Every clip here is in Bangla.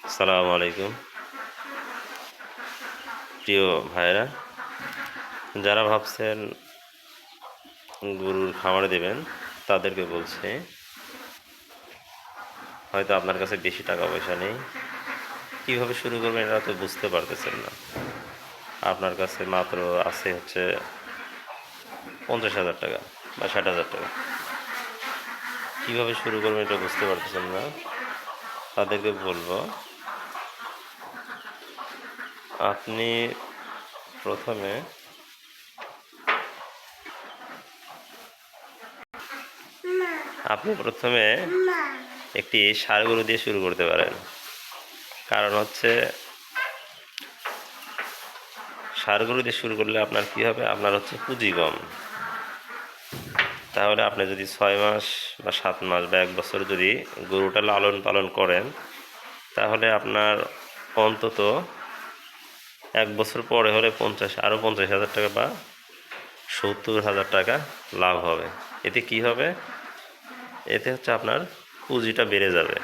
আসসালামু আলাইকুম প্রিয় ভাইরা, যারা ভাবছেন গরুর খামার দেবেন তাদেরকে বলছি, হয়তো আপনার কাছে বেশি টাকা পয়সা নেই, কীভাবে শুরু করবেন এটা তো বুঝতে পারতেছেন না। আপনার কাছে মাত্র আছে হচ্ছে 50,000 টাকা বা 60,000 টাকা, কীভাবে শুরু করবেন এটা বুঝতে পারতেছেন না। তাদেরকে বলবো, আপনি প্রথমে একটি ষাঁড় গরু দিয়ে শুরু করতে পারেন। কারণ হচ্ছে ষাঁড় গরু দিয়ে শুরু করলে আপনার কী হবে, আপনার হচ্ছে পুঁজি কম। তাহলে আপনি যদি 6 মাস বা 7 মাস বা 1 বছর যদি গরুটা লালন পালন করেন, তাহলে আপনার অন্তত 1 বছর পরে হলে 50,000 টাকা বা 70,000 টাকা লাভ হবে। এতে কি হবে, এতে হচ্ছে আপনার পুঁজিটা বেড়ে যাবে।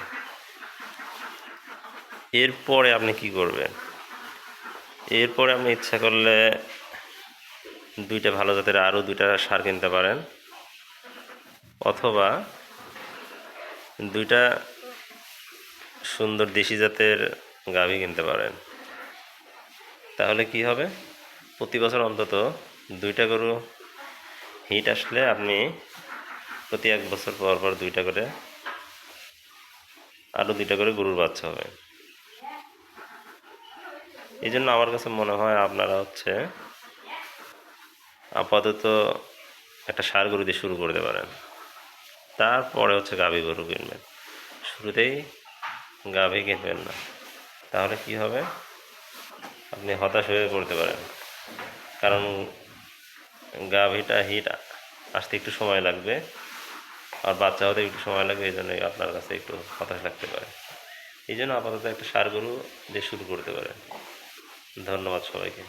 এরপরে আপনি কি করবেন, এরপরে আপনি ইচ্ছা করলে 2টা ভালো জাতের আরও 2টা ষাঁড় কিনতে পারেন, অথবা 2টা সুন্দর দেশি জাতের গাভী কিনতে পারেন। তাহলে কি হবে, প্রতি বছর অন্তত 2টা গরু হিট আসলে আপনি প্রতি 1 বছর পর পর 2টা করে আরও 2টা করে গরুর বাচ্চা হবে। এই জন্য আমার কাছে মনে হয় আপনারা হচ্ছে আপাতত একটা ষাঁড় গরু দিয়ে শুরু করতে পারেন, তারপরে হচ্ছে গাভী গরু কিনবেন। শুরুতেই গাভী কিনবেন না, তাহলে কি হবে, আপনি হতাশ হয়ে পড়তে পারেন। কারণ গাভীটা হিট আসতে একটু সময় লাগবে, আর বাচ্চা হতে একটু সময় লাগবে, এই জন্যই আপনার কাছে একটু হতাশ লাগতে পারে। এই জন্য আপাতত একটা ষাঁড় গরু দিয়ে শুরু করতে পারেন। ধন্যবাদ সবাইকে।